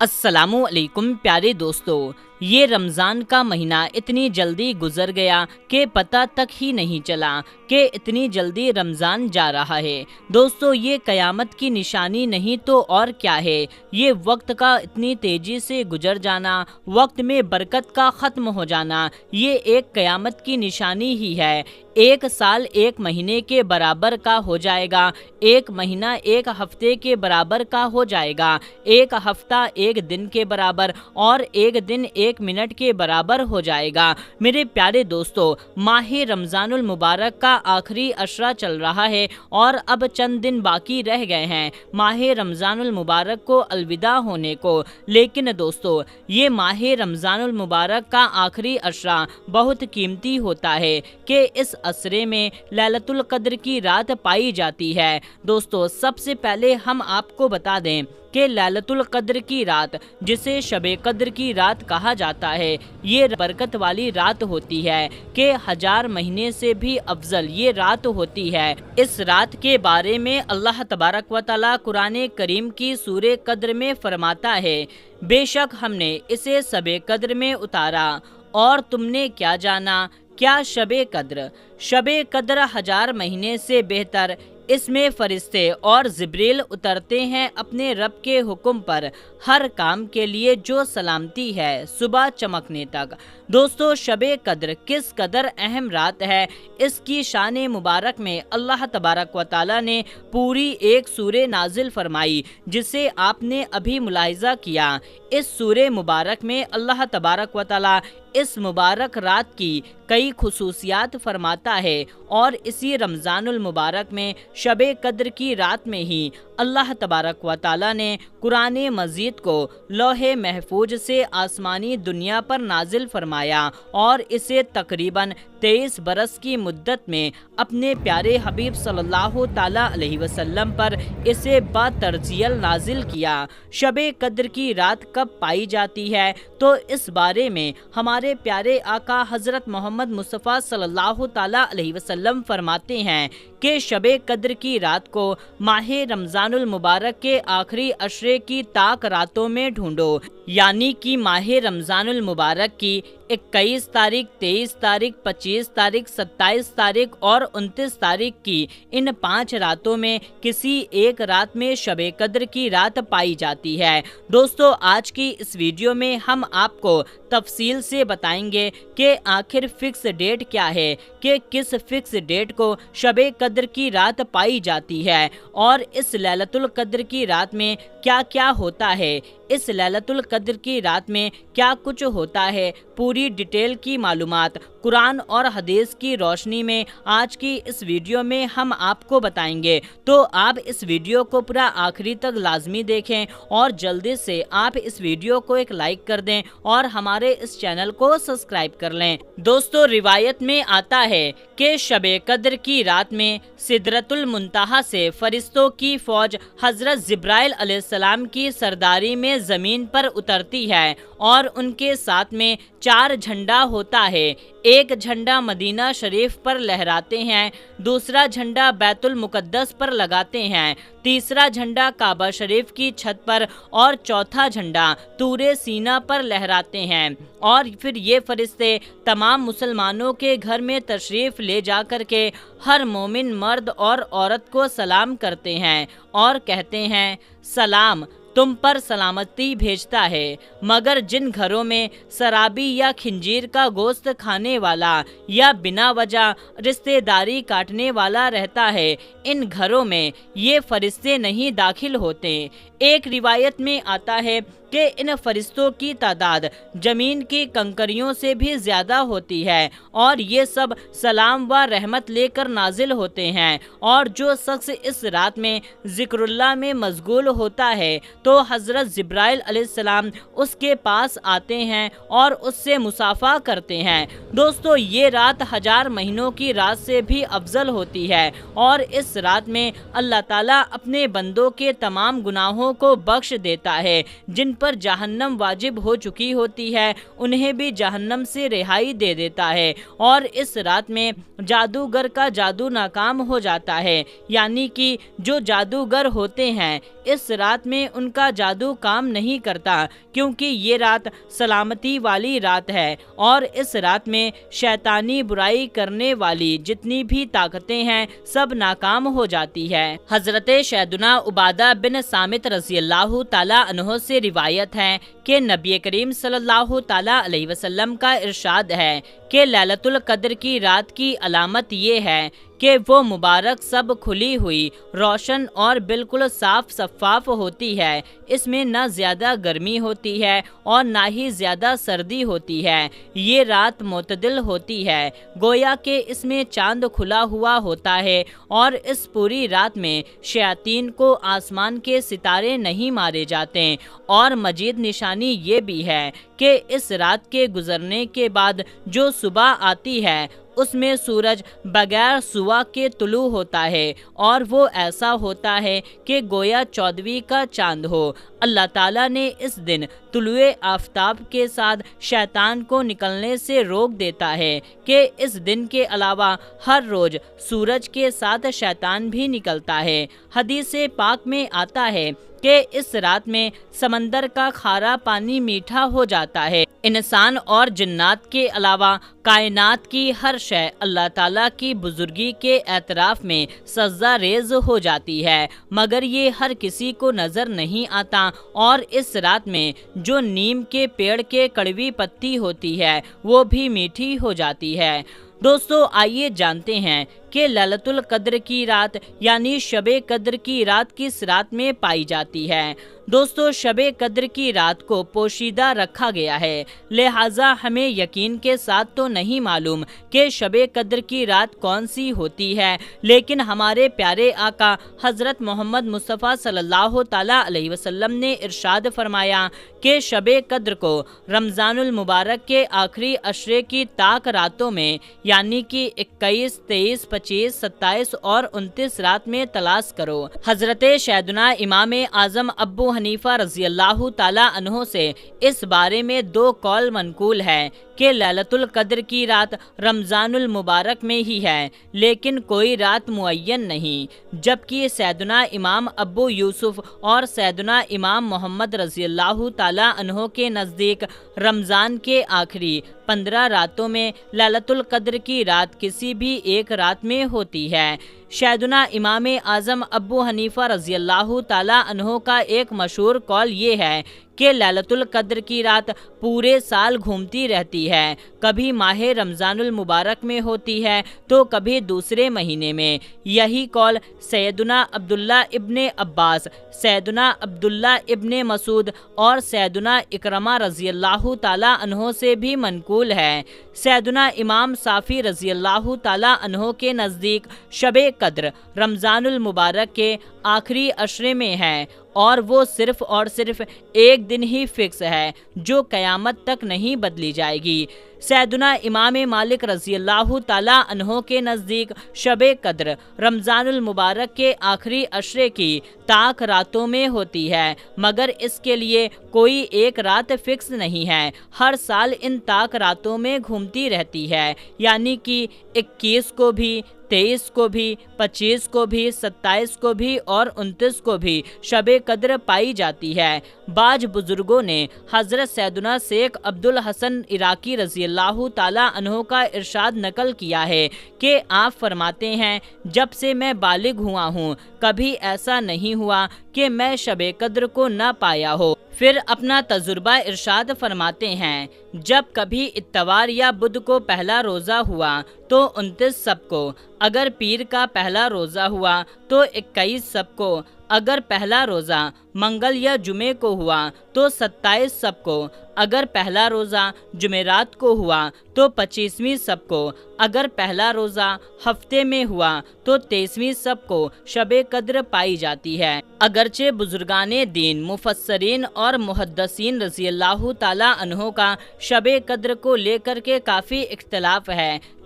السلام علیکم پیارے دوستو، یہ رمضان کا مہینہ اتنی جلدی گزر گیا کہ پتہ تک ہی نہیں چلا کہ اتنی جلدی رمضان جا رہا ہے۔ دوستو، یہ قیامت کی نشانی نہیں تو اور کیا ہے؟ یہ وقت کا اتنی تیزی سے گزر جانا، وقت میں برکت کا ختم ہو جانا، یہ ایک قیامت کی نشانی ہی ہے۔ ایک سال ایک مہینے کے برابر کا ہو جائے گا، ایک مہینہ ایک ہفتے کے برابر کا ہو جائے گا، ایک ہفتہ ایک دن کے برابر اور ایک دن ایک منٹ کے برابر ہو جائے گا۔ میرے پیارے دوستو، ماہ رمضان المبارک کا آخری عشرہ چل رہا ہے اور اب چند دن باقی رہ گئے ہیں ماہ رمضان المبارک کو الوداع ہونے کو۔ لیکن دوستو، یہ ماہ رمضان المبارک کا آخری عشرہ بہت قیمتی ہوتا ہے کہ اس عشرے میں لیلۃ القدر کی رات پائی جاتی ہے۔ دوستو، سب سے پہلے ہم آپ کو بتا دیں کہ لیلۃ القدر کی رات، جسے شب قدر کی رات کہا جاتا ہے، یہ برکت والی رات ہوتی ہے کہ 1000 مہینے سے بھی افضل یہ رات ہوتی ہے۔ اس رات کے بارے میں اللہ تبارک و تعالی قرآن کریم کی سورہ قدر میں فرماتا ہے، بے شک ہم نے اسے شب قدر میں اتارا اور تم نے کیا جانا کیا شب قدر؟ شب قدر 1000 مہینے سے بہتر، اس میں فرشتے اور جبریل اترتے ہیں اپنے رب کے حکم پر ہر کام کے لیے جو سلامتی ہے صبح چمکنے تک۔ دوستو، شب قدر کس قدر اہم رات ہے، اس کی شان مبارک میں اللہ تبارک و تعالی نے پوری ایک سورہ نازل فرمائی، جسے آپ نے ابھی ملاحظہ کیا۔ اس سورہ مبارک میں اللہ تبارک و تعالی اس مبارک رات کی کئی خصوصیات فرماتا ہے، اور اسی رمضان المبارک میں شب قدر کی رات میں ہی اللہ تبارک و تعالی نے قرآن مجید کو لوح محفوظ سے آسمانی دنیا پر نازل فرمایا اور اسے تقریباً 23 برس کی مدت میں اپنے پیارے حبیب صلی اللہ تعالی علیہ وسلم پر اسے با ترجیل نازل کیا۔ شب قدر کی رات کب پائی جاتی ہے تو اس بارے میں ہمارے پیارے آقا حضرت محمد مصطفیٰ صلی اللہ تعالی علیہ وسلم فرماتے ہیں کہ شب قدر کی رات کو ماہ رمضان المبارک کے آخری عشرے کی طاق راتوں میں ڈھونڈو، یعنی کہ ماہ رمضان المبارک کی 21 تاریخ، 23 تاریخ، 25 تاریخ، 27 تاریخ اور 29 تاریخ کی ان 5 راتوں میں کسی ایک رات میں شب قدر کی رات پائی جاتی ہے۔ دوستو، آج کی اس ویڈیو میں ہم آپ کو تفصیل سے بتائیں گے کہ آخر فکس ڈیٹ کیا ہے، کہ کس فکس ڈیٹ کو شب قدر کی رات پائی جاتی ہے، اور اس لیلۃ القدر کی رات میں کیا کیا ہوتا ہے، اس لیلۃ القدر کی رات میں کیا کچھ ہوتا ہے۔ پوری ڈیٹیل کی معلومات قرآن اور حدیث کی روشنی میں آج کی اس ویڈیو میں ہم آپ کو بتائیں گے، تو آپ اس ویڈیو کو پورا آخری تک لازمی دیکھیں اور جلدی سے آپ اس ویڈیو کو ایک لائک کر دیں اور ہمارے اس چینل کو سبسکرائب کر لیں۔ دوستو، روایت میں آتا ہے کہ شب قدر کی رات میں سدرۃ المنتہا سے فرشتوں کی فوج حضرت جبرائیل علیہ السلام کی سرداری میں زمین پر اترتی ہے اور ان کے ساتھ میں 4 جھنڈا ہوتا ہے۔ ایک جھنڈا مدینہ شریف پر لہراتے ہیں، دوسرا جھنڈا بیت المقدس پر لگاتے ہیں، تیسرا جھنڈا کعبہ شریف کی چھت پر اور چوتھا جھنڈا طور سینا پر لہراتے ہیں، اور پھر یہ فرشتے تمام مسلمانوں کے گھر میں تشریف لے جا کر کے ہر مومن مرد اور عورت کو سلام کرتے ہیں اور کہتے ہیں، سلام، تم پر سلامتی بھیجتا ہے، مگر جن گھروں میں شرابی یا خنزیر کا گوشت کھانے والا یا بنا وجہ رشتہ داری کاٹنے والا رہتا ہے، ان گھروں میں یہ فرشتے نہیں داخل ہوتے۔ ایک روایت میں آتا ہے کہ ان فرشتوں کی تعداد زمین کی کنکریوں سے بھی زیادہ ہوتی ہے، اور یہ سب سلام و رحمت لے کر نازل ہوتے ہیں، اور جو شخص اس رات میں ذکر اللہ میں مشغول ہوتا ہے تو حضرت جبرائیل علیہ السلام اس کے پاس آتے ہیں اور اس سے مصافحہ کرتے ہیں۔ دوستو، یہ رات 1000 مہینوں کی رات سے بھی افضل ہوتی ہے، اور اس رات میں اللہ تعالیٰ اپنے بندوں کے تمام گناہوں کو بخش دیتا ہے۔ جن پر جہنم واجب ہو چکی ہوتی ہے انہیں بھی جہنم سے رہائی دے دیتا ہے، اور اس رات میں جادوگر کا جادو ناکام ہو جاتا ہے، یعنی کہ جو جادوگر ہوتے ہیں اس رات میں ان کا جادو کام نہیں کرتا، کیونکہ یہ رات سلامتی والی رات ہے اور اس رات میں شیطانی برائی کرنے والی جتنی بھی طاقتیں ہیں سب ناکام ہو جاتی ہے۔ حضرت سیدنا عبادہ بن صامت رضی اللہ تعالیٰ عنہ سے روایت ہے کہ نبی کریم صلی اللہ تعالیٰ علیہ وسلم کا ارشاد ہے کہ لیلۃ القدر کی رات کی علامت یہ ہے کہ وہ مبارک سب کھلی ہوئی، روشن اور بالکل صاف شفاف ہوتی ہے۔ اس میں نہ زیادہ گرمی ہوتی ہے اور نہ ہی زیادہ سردی ہوتی ہے۔ یہ رات معتدل ہوتی ہے، گویا کہ اس میں چاند کھلا ہوا ہوتا ہے اور اس پوری رات میں شیاطین کو آسمان کے ستارے نہیں مارے جاتے۔ اور مزید نشانی یہ بھی ہے کہ اس رات کے گزرنے کے بعد جو صبح آتی ہے اس میں سورج بغیر صبح کے طلوع ہوتا ہے اور وہ ایسا ہوتا ہے کہ گویا 14ویں کا چاند ہو۔ اللہ تعالیٰ نے اس دن طلوع آفتاب کے ساتھ شیطان کو نکلنے سے روک دیتا ہے کہ اس دن کے علاوہ ہر روز سورج کے ساتھ شیطان بھی نکلتا ہے۔ حدیث پاک میں آتا ہے کہ اس رات میں سمندر کا کھارا پانی میٹھا ہو جاتا ہے۔ انسان اور جنات کے علاوہ کائنات کی ہر شے اللہ تعالیٰ کی بزرگی کے اعتراف میں سجدہ ریز ہو جاتی ہے، مگر یہ ہر کسی کو نظر نہیں آتا۔ اور اس رات میں جو نیم کے پیڑ کے کڑوی پتی ہوتی ہے وہ بھی میٹھی ہو جاتی ہے۔ دوستو، آئیے جانتے ہیں کہ لیلۃ القدر کی رات یعنی شب قدر کی رات کس رات میں پائی جاتی ہے۔ دوستو، شب قدر کی رات کو پوشیدہ رکھا گیا ہے، لہٰذا ہمیں یقین کے ساتھ تو نہیں معلوم کہ شب قدر کی رات کون سی ہوتی ہے، لیکن ہمارے پیارے آقا حضرت محمد مصطفیٰ صلی اللہ تعالیٰ علیہ وسلم نے ارشاد فرمایا کہ شب قدر کو رمضان المبارک کے آخری عشرے کی طاق راتوں میں یعنی کہ 21، 23، 25، 27 اور 29 رات میں تلاش کرو۔ حضرت سیدنا امام اعظم ابو حنیفہ رضی اللہ تعالیٰ عنہ سے اس بارے میں 2 قول منقول ہے کہ لیلۃ القدر کی رات رمضان المبارک میں ہی ہے، لیکن کوئی رات معین نہیں، جبکہ سیدنا امام ابو یوسف اور سیدنا امام محمد رضی اللہ تعالیٰ عنہ کے نزدیک رمضان کے آخری 15 راتوں میں لیلۃ القدر کی رات کسی بھی ایک رات میں ہوتی ہے۔ سیدنا امام اعظم ابو حنیفہ رضی اللہ تعالیٰ عنہ کا ایک مشہور قول یہ ہے کہ لیلۃ القدر کی رات پورے سال گھومتی رہتی ہے، کبھی ماہ رمضان المبارک میں ہوتی ہے تو کبھی دوسرے مہینے میں۔ یہی قول سیدنا عبداللہ ابن عباس، سیدنا عبداللہ ابن مسعود اور سیدنا اکرمہ رضی اللہ تعالیٰ عنہ سے بھی منقول ہے۔ سیدنا امام صافی رضی اللہ تعالیٰ عنہ کے نزدیک شب قدر رمضان المبارک کے آخری عشرے میں ہے اور وہ صرف اور صرف ایک دن ہی فکس ہے جو قیامت تک نہیں بدلی جائے گی۔ سیدنا امام مالک رضی اللہ تعالیٰ عنہ کے نزدیک شب قدر رمضان المبارک کے آخری عشرے کی طاق راتوں میں ہوتی ہے، مگر اس کے لیے کوئی ایک رات فکس نہیں ہے، ہر سال ان طاق راتوں میں گھومتی رہتی ہے، یعنی کہ 21 کو بھی، 23 کو بھی، 25 کو بھی، 27 کو بھی اور 29 کو بھی شب قدر پائی جاتی ہے۔ بعض بزرگوں نے حضرت سیدنا شیخ عبدالحسن عراقی رضی اللہ تعالیٰ عنہ کا ارشاد نقل کیا ہے کہ آپ فرماتے ہیں، جب سے میں بالغ ہوا ہوں کبھی ایسا نہیں ہوا کہ میں شب قدر کو نہ پایا ہو۔ پھر اپنا تجربہ ارشاد فرماتے ہیں، جب کبھی اتوار یا بدھ کو پہلا روزہ ہوا تو 29 سب کو، اگر پیر کا پہلا روزہ ہوا تو 21 سب کو، اگر پہلا روزہ منگل یا جمعے کو ہوا تو 27 سب کو، اگر پہلا روزہ جمعرات کو ہوا تو 25ویں سب کو، اگر پہلا روزہ ہفتے میں ہوا تو 23ویں سب کو شب قدر پائی جاتی ہے۔ اگرچہ بزرگان دین، مفسرین اور محدثین رضی اللہ تعالیٰ عنہ کا شب قدر کو لے کر کے کافی اختلاف ہے،